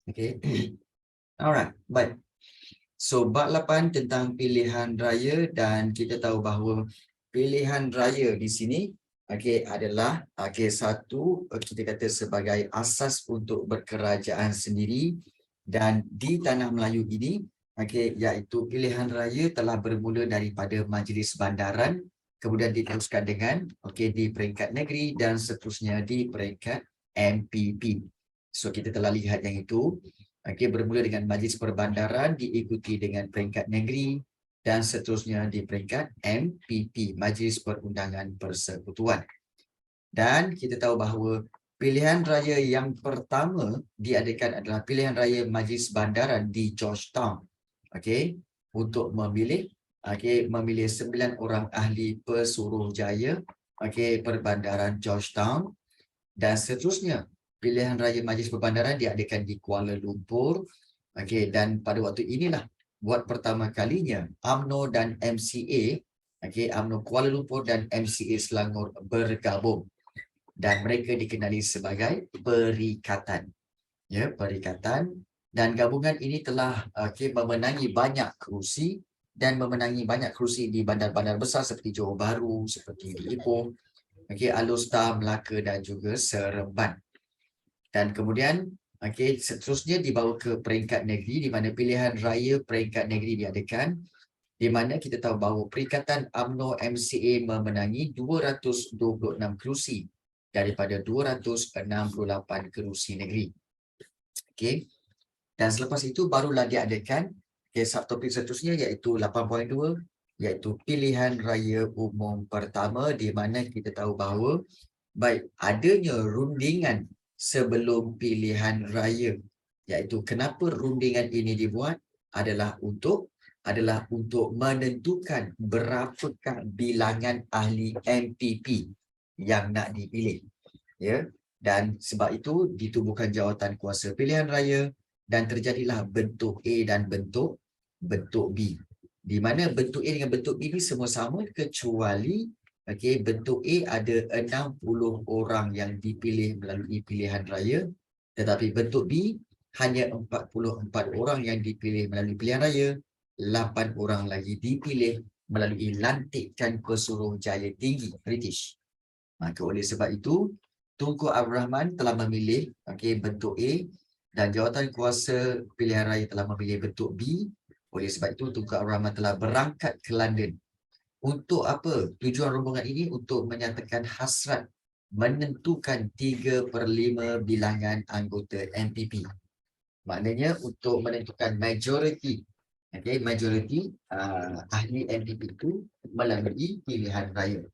Okey. Alright, baik. So, bab 8 tentang pilihan raya, dan kita tahu bahawa pilihan raya di sini adalah satu, kita kata sebagai asas untuk berkerajaan sendiri, dan di tanah Melayu ini iaitu pilihan raya telah bermula daripada Majlis Bandaran, kemudian diteruskan dengan di peringkat negeri dan seterusnya di peringkat MPP. So, kita telah lihat yang itu. Bermula dengan Majlis Perbandaran, diikuti dengan peringkat negeri dan seterusnya di peringkat MPP, Majlis Perundangan Persekutuan. Dan kita tahu bahawa pilihan raya yang pertama diadakan adalah pilihan raya Majlis Bandaran di Georgetown. Untuk memilih 9 orang ahli pesuruhjaya Perbandaran Georgetown, dan seterusnya pilihan raya Majlis Perbandaran diadakan di Kuala Lumpur. Dan pada waktu inilah buat pertama kalinya UMNO dan MCA, UMNO Kuala Lumpur dan MCA Selangor bergabung, dan mereka dikenali sebagai perikatan. Ya, perikatan. Dan gabungan ini telah memenangi banyak kerusi, dan memenangi banyak kerusi di bandar-bandar besar seperti Johor Bahru, seperti di Ipoh, Alor Setar, Melaka dan juga Seremban. Dan kemudian seterusnya dibawa ke peringkat negeri, di mana pilihan raya peringkat negeri diadakan, di mana kita tahu bahawa Perikatan UMNO MCA memenangi 226 kerusi daripada 268 kerusi negeri. Dan selepas itu barulah diadakan subtopik seterusnya, iaitu 8.2, iaitu pilihan raya umum pertama, di mana kita tahu bahawa baik adanya rundingan sebelum pilihan raya, iaitu kenapa rundingan ini dibuat adalah untuk menentukan berapakah bilangan ahli MPP yang nak dipilih, ya. Dan sebab itu ditubuhkan jawatan kuasa pilihan raya, dan terjadilah bentuk A dan bentuk B, di mana bentuk A dengan bentuk B ini semua sama, kecuali bentuk A ada 60 orang yang dipilih melalui pilihan raya, tetapi bentuk B hanya 44 orang yang dipilih melalui pilihan raya, 8 orang lagi dipilih melalui lantikan Pesuruhjaya Tinggi British. Maka oleh sebab itu, Tunku Abdul Rahman telah memilih bentuk A, dan jawatan kuasa pilihan raya telah memilih bentuk B. Oleh sebab itu, Tunku Abdul Rahman telah berangkat ke London. Untuk apa? Tujuan rombongan ini untuk menyatakan hasrat menentukan 3/5 bilangan anggota MPP. Maknanya untuk menentukan majoriti, ahli MPP itu melalui pilihan raya.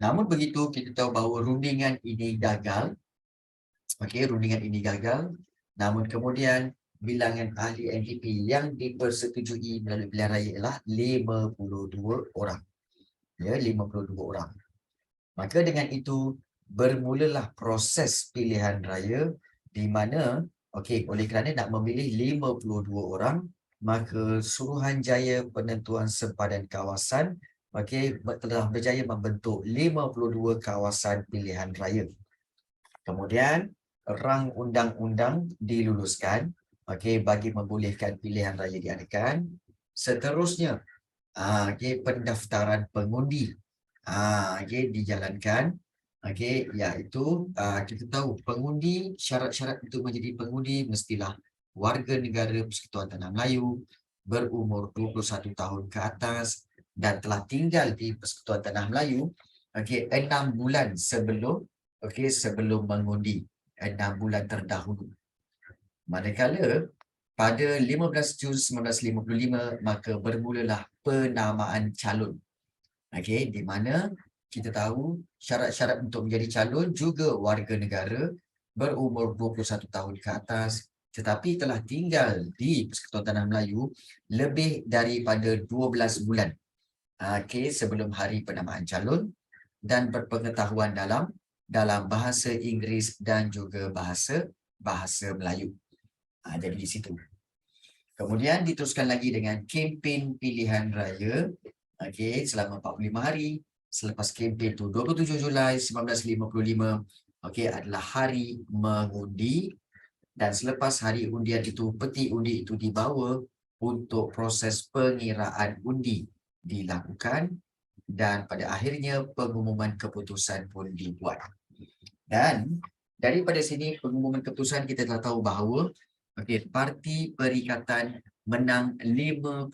Namun begitu, kita tahu bahawa rundingan ini gagal. Namun kemudian bilangan ahli MPP yang dipersetujui melalui pilihan raya ialah 52 orang. Ya, 52 orang. Maka dengan itu bermulalah proses pilihan raya, di mana oleh kerana nak memilih 52 orang, maka Suruhanjaya Penentuan Sempadan Kawasan telah berjaya membentuk 52 kawasan pilihan raya. Kemudian rang undang-undang diluluskan bagi membolehkan pilihan raya diadakan. Seterusnya pendaftaran pengundi dijalankan, iaitu kita tahu pengundi, syarat-syarat untuk menjadi pengundi mestilah warga negara Persekutuan Tanah Melayu, berumur 21 tahun ke atas, dan telah tinggal di Persekutuan Tanah Melayu 6 bulan sebelum mengundi, 6 bulan terdahulu. Manakala pada 15 Jun 1955 maka bermulalah penamaan calon. Di mana kita tahu syarat-syarat untuk menjadi calon juga warga negara berumur 21 tahun ke atas, tetapi telah tinggal di Persekutuan Tanah Melayu lebih daripada 12 bulan sebelum hari penamaan calon, dan berpengetahuan dalam bahasa Inggeris dan juga bahasa Melayu. Jadi di situ. Kemudian diteruskan lagi dengan kempen pilihan raya selama 45 hari. Selepas kempen itu 27 Julai 1955 adalah hari mengundi, Dan selepas hari undian itu, peti undi itu dibawa untuk proses pengiraan undi dilakukan dan pada akhirnya pengumuman keputusan pun dibuat. Dan daripada sini pengumuman keputusan kita telah tahu bahawa parti perikatan menang 51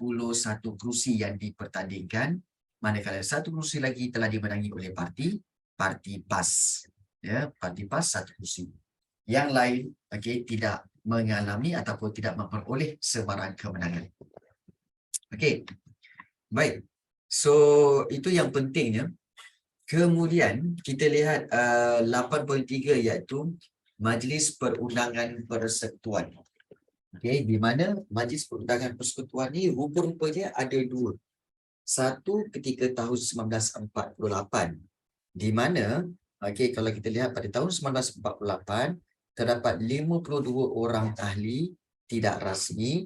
kerusi yang dipertandingkan, manakala satu kerusi lagi telah dimenangi oleh parti PAS. Ya, parti PAS satu kerusi. Yang lain tidak mengalami ataupun tidak memperoleh sebarang kemenangan. Baik. So itu yang pentingnya. Kemudian kita lihat 8.3 iaitu Majlis Perundangan Persekutuan. Di mana Majlis Perundangan Persekutuan ni rupa-rupanya ada dua. Satu ketika tahun 1948, di mana kalau kita lihat pada tahun 1948 terdapat 52 orang ahli tidak rasmi,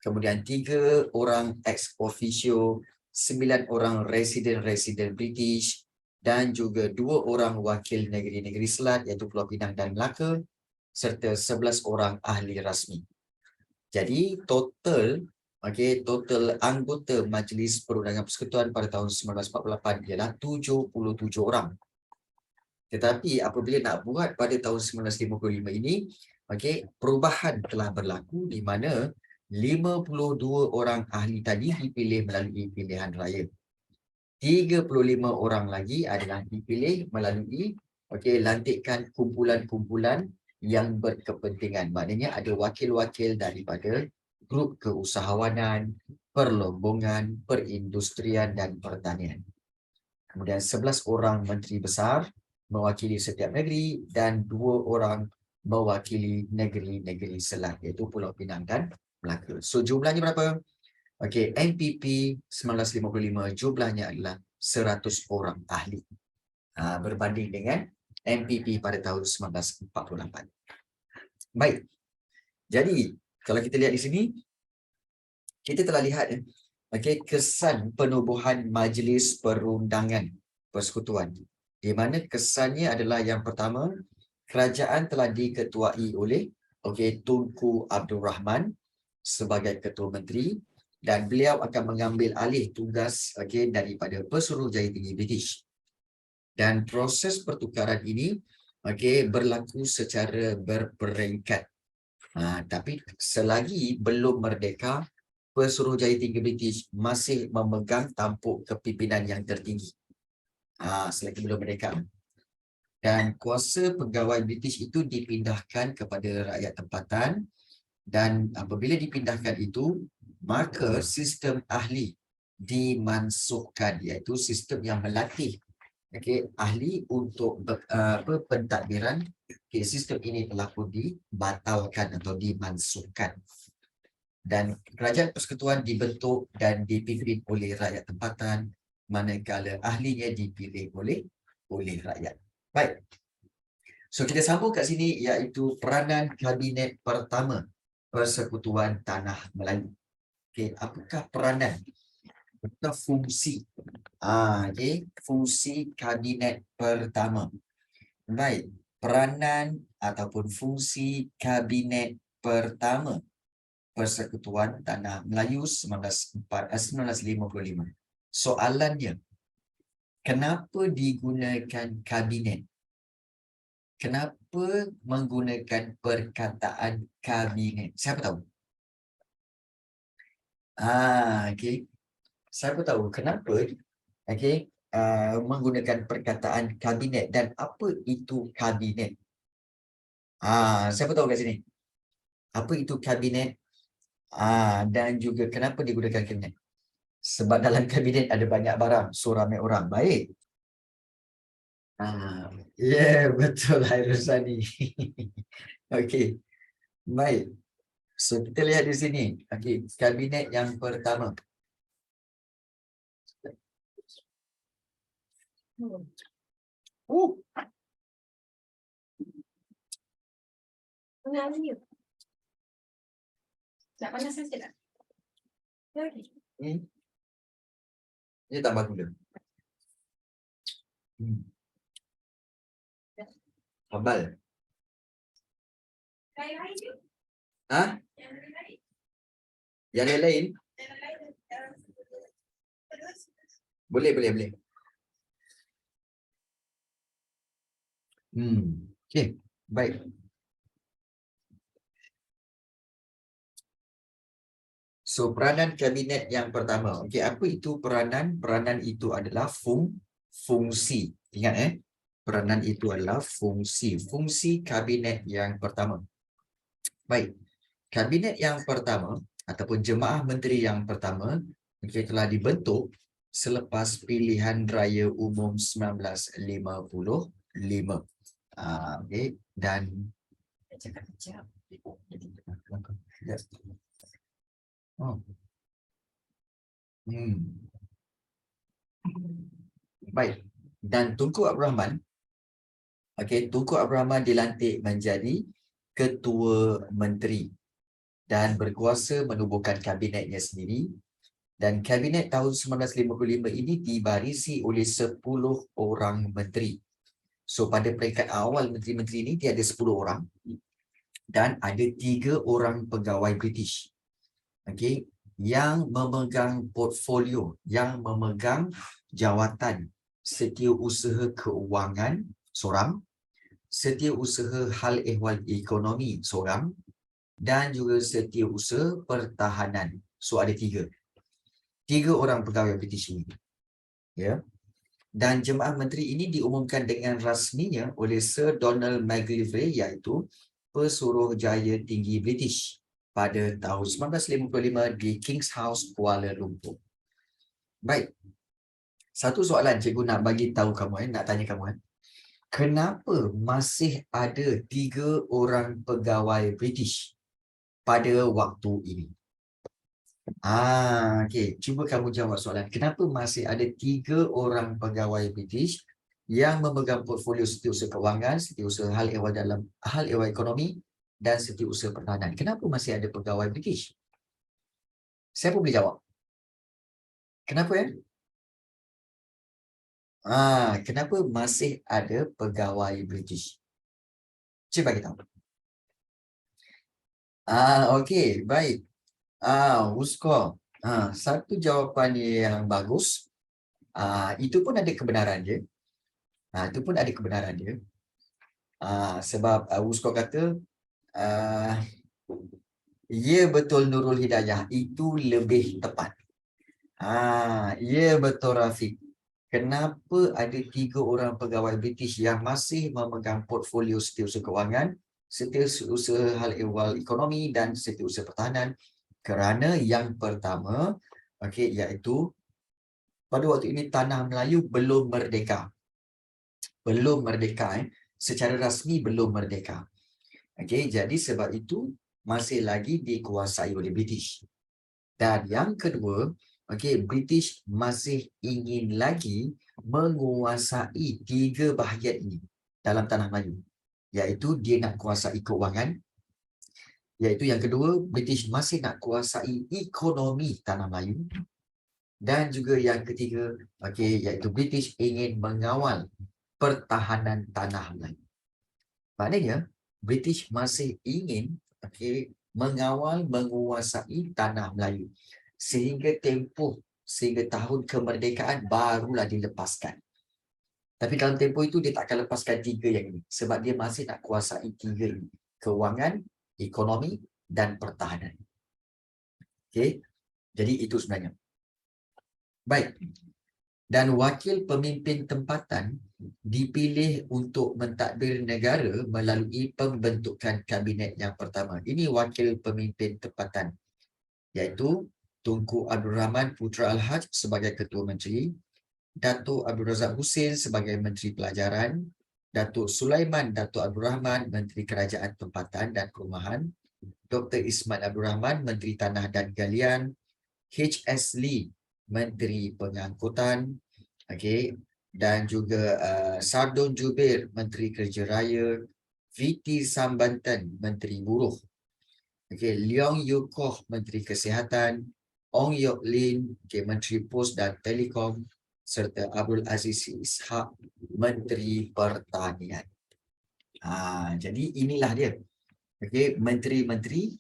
kemudian 3 orang ex officio, 9 orang residen British dan juga 2 orang wakil negeri-negeri Selat iaitu Pulau Pinang dan Melaka serta 11 orang ahli rasmi. Jadi total anggota Majlis Perundangan Persekutuan pada tahun 1948 ialah 77 orang. Tetapi apabila nak buat pada tahun 1955 ini, perubahan telah berlaku di mana 52 orang ahli tadi dipilih melalui pilihan raya. 35 orang lagi adalah dipilih melalui lantikan kumpulan-kumpulan yang berkepentingan. Maknanya ada wakil-wakil daripada grup keusahawanan, perlombongan, perindustrian dan pertanian. Kemudian 11 orang menteri besar mewakili setiap negeri dan 2 orang mewakili negeri-negeri selat iaitu Pulau Pinang dan Melaka. So jumlahnya berapa? MPP 1955 jumlahnya adalah 100 orang ahli. Berbanding dengan MPP pada tahun 1948. Baik. Jadi kalau kita lihat di sini, kita telah lihat kesan penubuhan Majlis Perundangan Persekutuan. Di mana kesannya adalah yang pertama, kerajaan telah diketuai oleh Tunku Abdul Rahman sebagai Ketua Menteri dan beliau akan mengambil alih tugas daripada Pesuruhjaya Tinggi British. Dan proses pertukaran ini berlaku secara berperingkat. Tapi selagi belum merdeka, Pesuruhjaya Tinggi British masih memegang tampuk kepimpinan yang tertinggi. Selagi belum merdeka. Dan kuasa pegawai British itu dipindahkan kepada rakyat tempatan dan apabila dipindahkan itu, maka sistem ahli dimansuhkan iaitu sistem yang melatih ahli untuk pentadbiran. Sistem ini telah pun dibatalkan atau dimansuhkan. Dan kerajaan persekutuan dibentuk dan dipimpin oleh rakyat tempatan manakala ahlinya dipilih oleh rakyat. Baik. So kita sambung kat sini iaitu peranan kabinet pertama Persekutuan Tanah Melayu. Apakah peranan? Apakah fungsi? Fungsi kabinet pertama. Baik, peranan ataupun fungsi kabinet pertama Persekutuan Tanah Melayu 1955. Soalannya, kenapa digunakan kabinet? Kenapa menggunakan perkataan kabinet? Siapa tahu? Siapa tahu kenapa menggunakan perkataan kabinet dan apa itu kabinet? Siapa tahu kat sini? Apa itu kabinet? Dan juga kenapa digunakan kabinet? Sebab dalam kabinet ada banyak barang, so ramai orang. Baik. Betul Hairusani. Okey. Baik. So kita lihat di sini. Kabinet yang pertama. Tak panas sikit tak? Ini tambah gula. Sambal. Lain-lain je. Ah, Yang lain-lain. yang lain-lain? Yang lain. Terus. Boleh, boleh, boleh. Okey, baik. So, peranan kabinet yang pertama. Okey, apa itu peranan? Peranan itu adalah fungsi. Ingat peranan itu adalah fungsi. Fungsi kabinet yang pertama. Baik. Kabinet yang pertama ataupun jemaah menteri yang pertama telah dibentuk selepas pilihan raya umum 1955. Okey, dan Cakap kejap. Ya. Oh. Baik. Dan Tunku Abdul Rahman, Tunku Abdul Rahman dilantik menjadi ketua menteri dan berkuasa menubuhkan kabinetnya sendiri. Dan kabinet tahun 1955 ini dibarisi oleh 10 orang menteri. So pada peringkat awal menteri-menteri ini dia ada 10 orang dan ada 3 orang pegawai British. Okey, yang memegang portfolio, yang memegang jawatan setiausaha keuangan seorang, setiausaha hal ehwal ekonomi seorang, dan juga setiausaha pertahanan. So ada 3 orang pegawai British ini. Ya. Dan jemaah menteri ini diumumkan dengan rasminya oleh Sir Donald Magillivray, iaitu Pesuruhjaya Tinggi British pada tahun 1955 di King's House, Kuala Lumpur. Baik. Satu soalan cikgu nak bagi tahu kamu, nak tanya kamu. Kenapa masih ada 3 orang pegawai British pada waktu ini? Okey, cuba kamu jawab soalan. Kenapa masih ada 3 orang pegawai British yang memegang portfolio setiausaha kewangan, setiausaha hal ehwal dalam hal ehwal ekonomi dan setiausaha pertahanan? Kenapa masih ada pegawai British? Siapa boleh jawab? Kenapa kenapa masih ada pegawai British? Cuba bagi tahu. Okey, baik. Uskor. Satu jawapan yang bagus. Itu pun ada kebenaran dia. Itu pun ada kebenaran dia. Sebab Uskor kata, ya betul Nurul Hidayah, itu lebih tepat. Ya betul Rafiq. Kenapa ada 3 orang pegawai British yang masih memegang portfolio setiausaha kewangan, setiausaha hal ehwal ekonomi dan setiausaha pertahanan? Kerana yang pertama, iaitu pada waktu ini tanah Melayu belum merdeka. Belum merdeka, secara rasmi belum merdeka. Jadi sebab itu masih lagi dikuasai oleh British. Dan yang kedua, British masih ingin lagi menguasai 3 bahagian ini dalam tanah Melayu. Iaitu dia nak kuasai keuangan. Iaitu yang kedua, British masih nak kuasai ekonomi tanah Melayu. Dan juga yang ketiga, iaitu British ingin mengawal pertahanan tanah Melayu. Maknanya, British masih ingin mengawal, menguasai tanah Melayu. Sehingga tahun kemerdekaan barulah dilepaskan. Tapi dalam tempoh itu dia tak akan lepaskan 3 yang ini. Sebab dia masih nak kuasai 3 ini. Kewangan, ekonomi dan pertahanan. Jadi itu sebenarnya. Baik. Dan wakil pemimpin tempatan dipilih untuk mentadbir negara melalui pembentukan kabinet yang pertama. Ini wakil pemimpin tempatan, iaitu Tunku Abdul Rahman Putra Al-Haj sebagai Ketua Menteri, Datuk Abdul Razak Husin sebagai Menteri Pelajaran, Datuk Sulaiman Datuk Abdul Rahman Menteri Kerajaan Tempatan dan Perumahan, Dr. Ismail Abdul Rahman Menteri Tanah dan Galian, H.S. Lee Menteri Pengangkutan, dan juga Sardun Jubir Menteri Kerja Raya, VT Sambantan Menteri Buruh, Leong Yew Koh Menteri Kesihatan, Ong Yok Lin Menteri Pos dan Telekom, serta Abdul Aziz Ishak Menteri Pertanian. Jadi inilah dia menteri-menteri,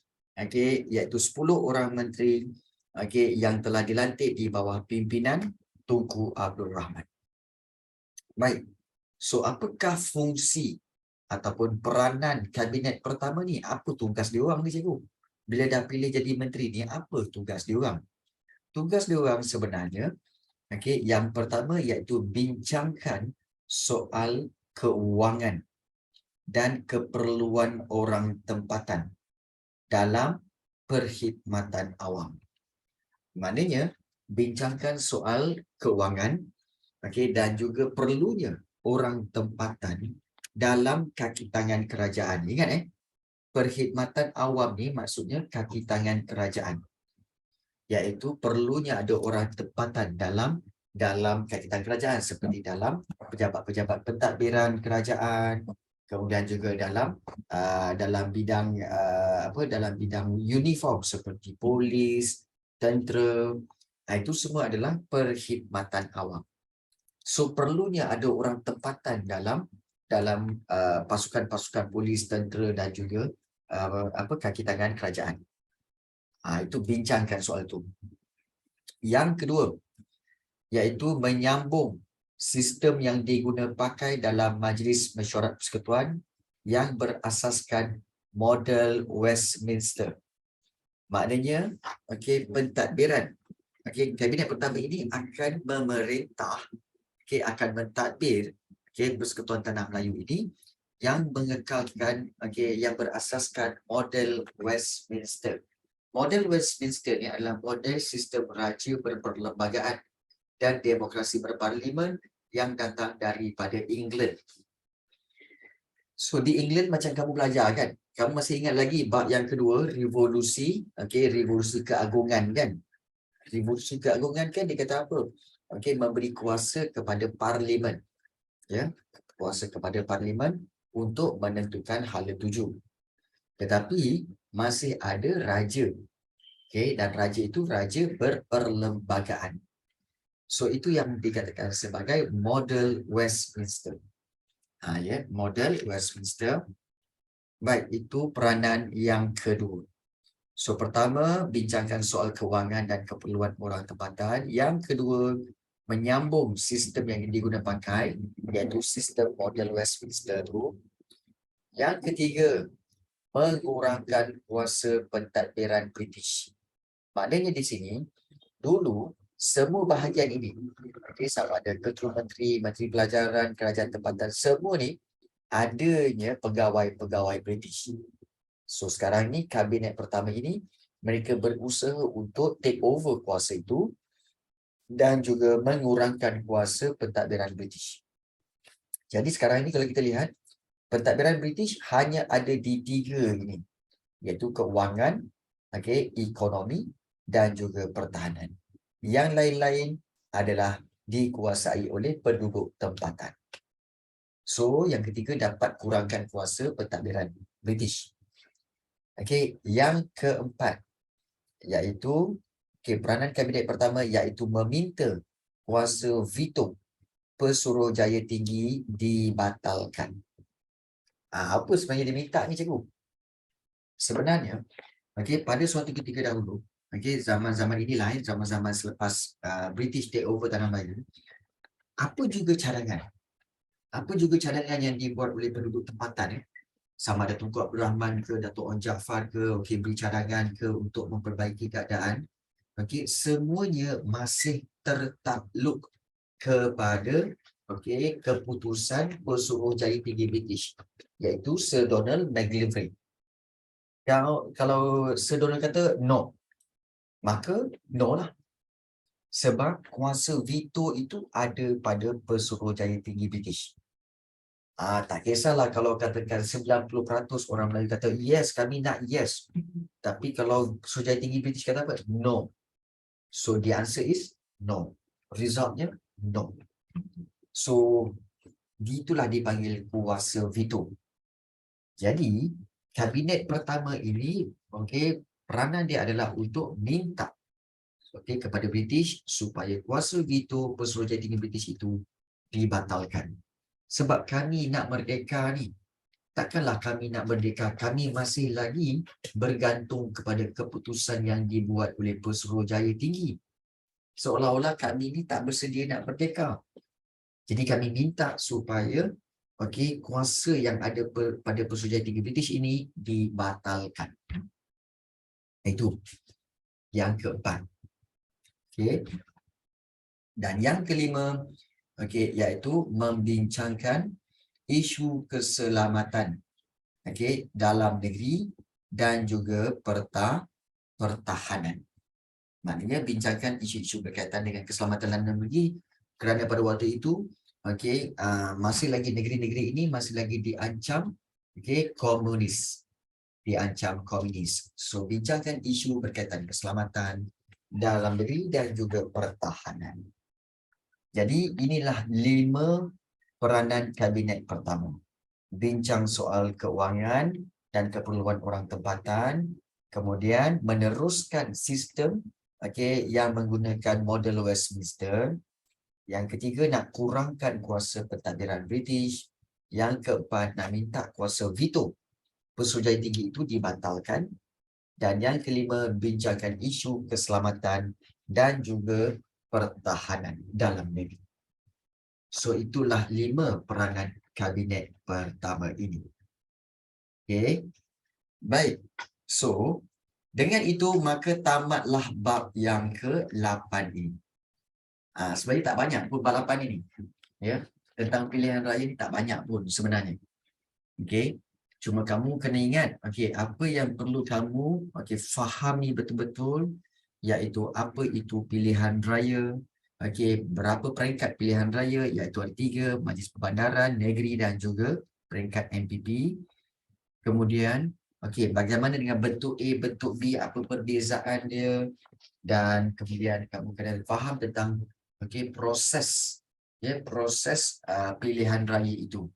iaitu 10 orang menteri yang telah dilantik di bawah pimpinan Tunku Abdul Rahman. Baik. So apakah fungsi ataupun peranan kabinet pertama ni? Apa tugas dia orang ni, cikgu? Bila dah pilih jadi menteri ni, apa tugas dia orang? Tugas dia orang sebenarnya, yang pertama iaitu bincangkan soal keuangan dan keperluan orang tempatan dalam perkhidmatan awam. Maknanya, bincangkan soal keuangan dan juga perlunya orang tempatan dalam kaki tangan kerajaan. Ingat perkhidmatan awam ni maksudnya kaki tangan kerajaan. Iaitu perlunya ada orang tempatan dalam kaki tangan kerajaan seperti dalam pejabat-pejabat pentadbiran kerajaan, kemudian juga dalam bidang uniform seperti polis, tentera. Itu semua adalah perkhidmatan awam. So perlunya ada orang tempatan dalam pasukan-pasukan polis, tentera dan juga kaki tangan kerajaan. Itu bincangkan soal itu. Yang kedua, iaitu menyambung sistem yang digunakan pakai dalam Majlis Mesyuarat Persekutuan yang berasaskan model Westminster. Maknanya, pentadbiran kabinet pertama ini akan memerintah, akan mentadbir Persekutuan Tanah Melayu ini yang mengekalkan, yang berasaskan model Westminster. Model Westminster ni adalah model sistem raja berperlembagaan dan demokrasi berparlimen yang datang daripada England. So di England macam kamu belajar kan? Kamu masih ingat lagi bab yang kedua, revolusi, revolusi keagungan kan? Revolusi keagungan kan dia kata apa? Memberi kuasa kepada parlimen. Ya, kuasa kepada parlimen untuk menentukan hala tuju. Tetapi masih ada raja. Dan raja itu raja berperlembagaan. So itu yang dikatakan sebagai model Westminster. Model Westminster. Baik, itu peranan yang kedua. So pertama, bincangkan soal kewangan dan keperluan orang tempatan. Yang kedua, menyambung sistem yang digunakan pakai, iaitu sistem model Westminster itu. Yang ketiga, mengurangkan kuasa pentadbiran British. Maknanya di sini, dulu semua bahagian ini, sama ada Ketua Menteri, Menteri Pelajaran, Kerajaan Tempatan, semua ni adanya pegawai-pegawai British. So sekarang ni kabinet pertama ini, mereka berusaha untuk take over kuasa itu dan juga mengurangkan kuasa pentadbiran British. Jadi sekarang ni kalau kita lihat, pentadbiran British hanya ada di 3 ini, iaitu keuangan, ekonomi dan juga pertahanan. Yang lain-lain adalah dikuasai oleh penduduk tempatan. So yang ketiga, dapat kurangkan kuasa pentadbiran British. Yang keempat, iaitu peranan kabinet pertama iaitu meminta kuasa veto Pesuruhjaya Tinggi dibatalkan. Apa sebenarnya diminta ni, cikgu? Sebenarnya, pada suatu ketika dahulu, zaman-zaman inilah, zaman-zaman selepas British take over Tanah Melayu, apa juga cadangan yang dibuat oleh penduduk tempatan, sama ada Tunku Abdul Rahman ke, Datuk Onn Jaafar ke, beri cadangan ke untuk memperbaiki keadaan, semuanya masih tertakluk kepada keputusan Pesuruhjaya Tinggi British, iaitu Sir Donald Macleavrey. Kalau Sir Donald kata no, maka no lah. Sebab kuasa veto itu ada pada Pesuruhjaya Tinggi British. Tak kisahlah kalau katakan 90% orang Melayu kata yes, kami nak yes. Tapi kalau Pesuruhjaya Tinggi British kata apa? No. So the answer is no. Resultnya no. So itulah dipanggil kuasa veto. Jadi kabinet pertama ini, peranan dia adalah untuk minta kepada British supaya kuasa veto Pesuruhjaya Tinggi British itu dibatalkan. Sebab kami nak merdeka ni. takkanlah kami nak merdeka, kami masih lagi bergantung kepada keputusan yang dibuat oleh Pesuruhjaya Tinggi. Seolah-olah kami ni tak bersedia nak merdeka. Jadi kami minta supaya kuasa yang ada pada Pesuruhjaya Tinggi British ini dibatalkan. Itu yang keempat. Dan yang kelima, iaitu membincangkan isu keselamatan dalam negeri dan juga pertahanan. Maknanya bincangkan isu-isu berkaitan dengan keselamatan dalam negeri kerana pada waktu itu masih lagi negeri-negeri ini masih lagi diancam komunis. So bincangkan isu berkaitan keselamatan dalam negeri dan juga pertahanan. Jadi inilah 5 peranan kabinet pertama. Bincang soal keuangan dan keperluan orang tempatan, kemudian meneruskan sistem yang menggunakan model Westminster. Yang ketiga, nak kurangkan kuasa pentadbiran British. Yang keempat, nak minta kuasa veto Pesuruhjaya Tinggi itu dibatalkan. Dan yang kelima, bincangkan isu keselamatan dan juga pertahanan dalam negeri. So itulah 5 peranan kabinet pertama ini. Baik. So dengan itu maka tamatlah bab yang ke-8 ini. Sebenarnya tak banyak pun bab 8 ini. Tentang pilihan raya ni tak banyak pun sebenarnya. Cuma kamu kena ingat apa yang perlu kamu fahami betul-betul, iaitu apa itu pilihan raya, berapa peringkat pilihan raya, iaitu ada 3, Majlis Perbandaran, Negeri dan juga peringkat MPP. Kemudian bagaimana dengan bentuk A, bentuk B, apa perbezaan dia, dan kemudian kamu kena faham tentang proses pilihan raya itu.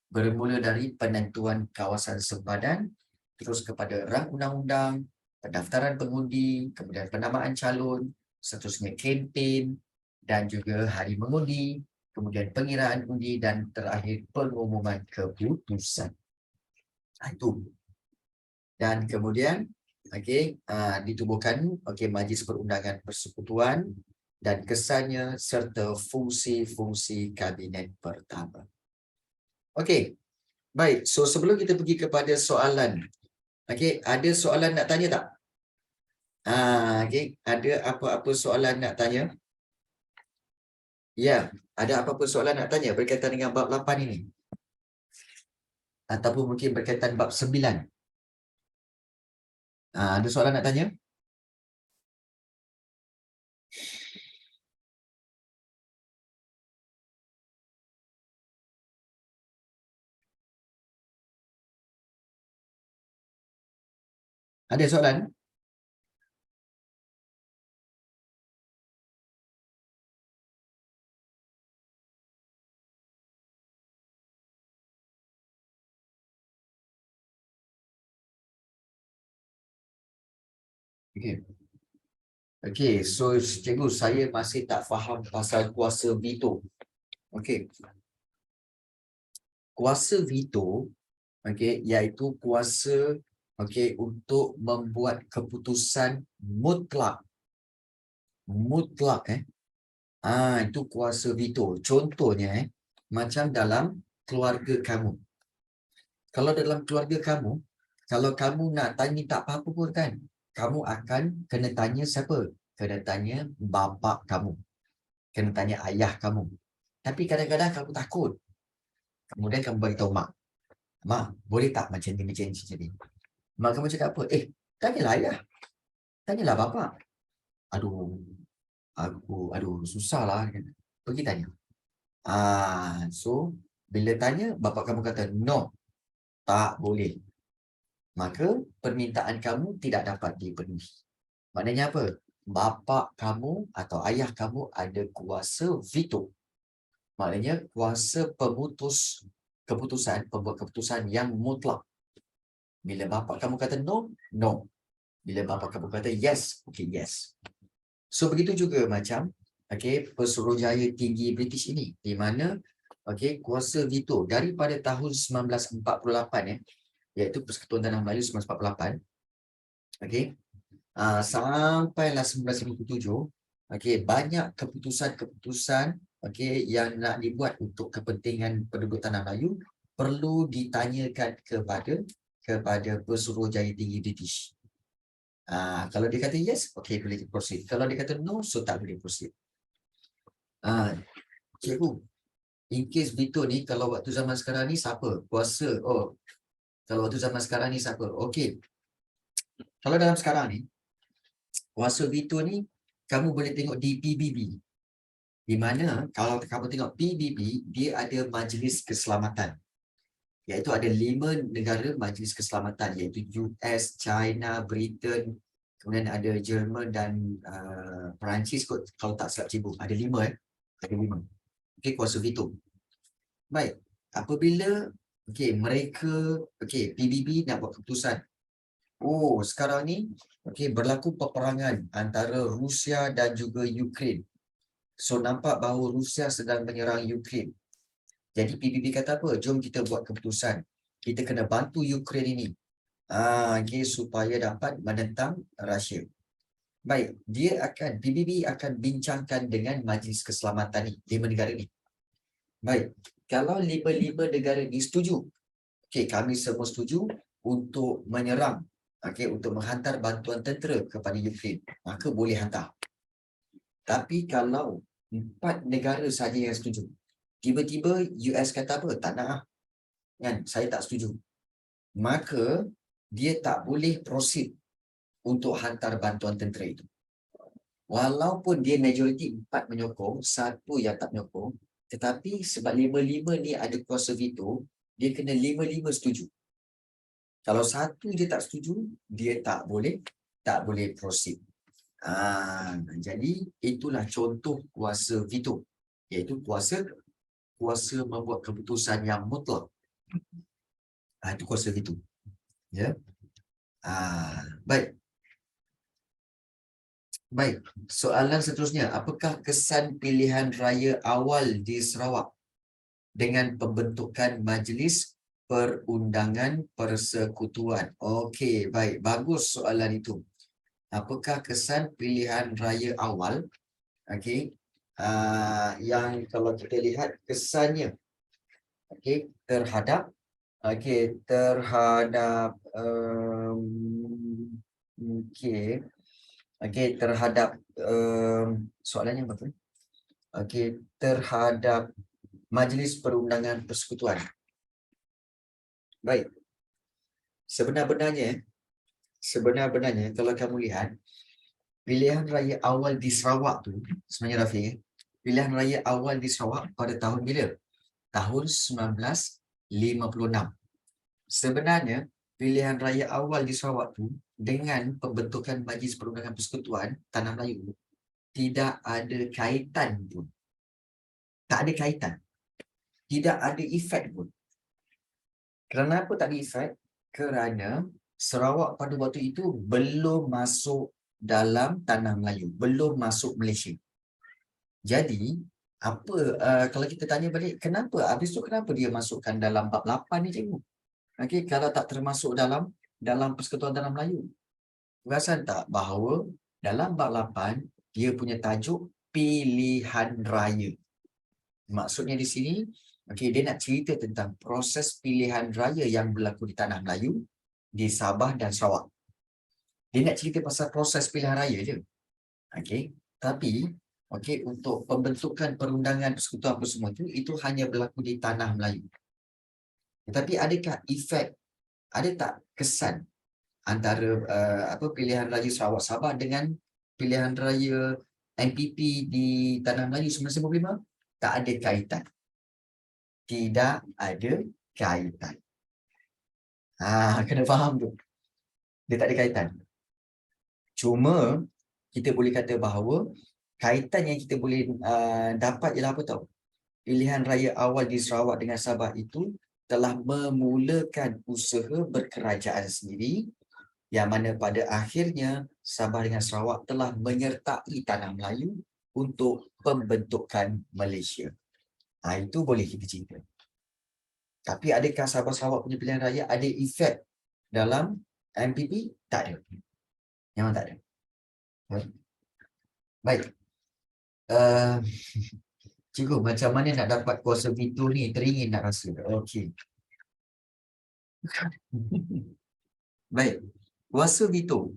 Bermula dari penentuan kawasan sempadan, terus kepada rang undang-undang, pendaftaran pengundi, kemudian penamaan calon, seterusnya kempen dan juga hari mengundi, kemudian pengiraan undi dan terakhir pengumuman keputusan. Itu. Dan kemudian ditubuhkan Majlis Perundangan Persekutuan dan kesannya serta fungsi-fungsi kabinet pertama. Baik. So sebelum kita pergi kepada soalan, ada soalan nak tanya tak? Ada apa-apa soalan nak tanya? Ya, ada apa-apa soalan nak tanya berkaitan dengan bab 8 ini? Ataupun mungkin berkaitan bab 9? Ada soalan nak tanya? Ada soalan? So cikgu, saya masih tak faham pasal kuasa veto. Kuasa veto iaitu kuasa untuk membuat keputusan mutlak. Itu kuasa veto. Contohnya macam dalam keluarga kamu. Kalau dalam keluarga kamu, kalau kamu nak tanya tak apa-apa pun kan, kamu akan kena tanya siapa? Kena tanya bapa kamu. Kena tanya ayah kamu. Tapi kadang-kadang kamu takut. Kemudian kamu beritahu mak. Mak, boleh tak macam ni, macam ni? Mak kamu cakap apa? Tanyalah ayah. Tanyalah bapa. Aduh, susahlah. Pergi tanya. So, bila tanya, bapa kamu kata, no, tak boleh. Maka, permintaan kamu tidak dapat dipenuhi. Maknanya apa? Bapa kamu atau ayah kamu ada kuasa veto. Maknanya, kuasa pembuat keputusan yang mutlak. Bila bapa kamu kata no, no. Bila bapa kamu kata yes, yes. So begitu juga macam Pesuruhjaya Tinggi British ini, di mana okey, kuasa veto daripada tahun 1948 iaitu Persekutuan Tanah Melayu 1948, okey. Sampailah 1957, okey, banyak keputusan-keputusan okey yang nak dibuat untuk kepentingan penduduk Tanah Melayu perlu ditanyakan kepada Pesuruhjaya Tinggi British. Kalau dia kata yes, okey boleh proceed. Kalau dia kata no, so tak boleh proceed. Cikgu, in case veto ni kalau waktu zaman sekarang ni siapa kuasa? Oh, kalau waktu zaman sekarang ni siapa? Okey. Kalau dalam sekarang ni kuasa veto ni kamu boleh tengok di PBB. Di mana kalau kamu tengok PBB, dia ada Majlis Keselamatan. Iaitu ada 5 negara Majlis Keselamatan iaitu US, China, Britain, kemudian ada Jerman dan Perancis kot, kalau tak silap cikgu. Ada 5 Ada 5. Okey, kuasa veto. Baik, apabila mereka PBB nak buat keputusan. Oh, sekarang ni berlaku peperangan antara Rusia dan juga Ukraine. So nampak bahawa Rusia sedang menyerang Ukraine. Jadi PBB kata apa? Jom kita buat keputusan. Kita kena bantu Ukraine ini. Supaya dapat menentang Rusia. Baik, PBB akan bincangkan dengan Majlis Keselamatan ni, 5 negara ni. Baik, kalau 5 negara ni setuju, kami semua setuju untuk menyerang, untuk menghantar bantuan tentera kepada Ukraine, maka boleh hantar. Tapi kalau 4 negara saja yang setuju, tiba-tiba US kata apa? Tak nak kan? Saya tak setuju. Maka dia tak boleh proceed untuk hantar bantuan tentera itu. Walaupun dia majoriti 4 menyokong, 1 yang tak menyokong, tetapi sebab 5-5 ni ada kuasa veto, dia kena 5-5 setuju. Kalau 1 dia tak setuju, dia tak boleh proceed. Jadi itulah contoh kuasa veto, iaitu kuasa membuat keputusan yang mutlak. Itu kuasa veto. Ya. Baik, soalan seterusnya, apakah kesan pilihan raya awal di Sarawak dengan pembentukan Majlis Perundangan Persekutuan? Okey, baik, bagus soalan itu. Apakah kesan pilihan raya awal? Yang kalau kita lihat kesannya, terhadap terhadap soalannya apa tu? Terhadap Majlis Perundangan Persekutuan. Baik. Sebenar-benarnya kalau kamu lihat pilihan raya awal di Sarawak tu, sebenarnya Rafiq, pilihan raya awal di Sarawak pada tahun bila? Tahun 1956. Sebenarnya pilihan raya awal di Sarawak tu dengan pembentukan Majlis Perundangan Persekutuan Tanah Melayu tidak ada kaitan pun. Tak ada kaitan. Tidak ada efek pun. Kenapa tak ada efek? Kerana Sarawak pada waktu itu belum masuk dalam Tanah Melayu, belum masuk Malaysia. Jadi, kalau kita tanya balik, kenapa? Habis tu kenapa dia masukkan dalam bab 8 ni, cikgu? Kalau tak termasuk dalam Persekutuan Tanah Melayu. Perasan tak bahawa dalam bab 8, dia punya tajuk pilihan raya. Maksudnya di sini, dia nak cerita tentang proses pilihan raya yang berlaku di Tanah Melayu, di Sabah dan Sarawak. Dia nak cerita pasal proses pilihan raya je. Tapi, untuk pembentukan perundangan persekutuan apa semua itu hanya berlaku di Tanah Melayu. Tetapi adakah efek, ada tak kesan antara pilihan raya Sarawak Sabah dengan pilihan raya MPP di Tanah Melayu 1955? Tak ada kaitan. Tidak ada kaitan. Kena faham tu. Dia tak ada kaitan. Cuma kita boleh kata bahawa kaitan yang kita boleh dapat ialah apa tahu? Pilihan raya awal di Sarawak dengan Sabah itu telah memulakan usaha berkerajaan sendiri, yang mana pada akhirnya Sabah dengan Sarawak telah menyertai Tanah Melayu untuk pembentukan Malaysia. Itu boleh kita cerita. Tapi adakah Sabah-Sarawak punya pilihan raya ada efek dalam MPP? Tak ada. Memang tak ada. Baik. Cikgu, macam mana nak dapat kuasa veto ni? Teringin nak rasa. Okey. Baik. Kuasa veto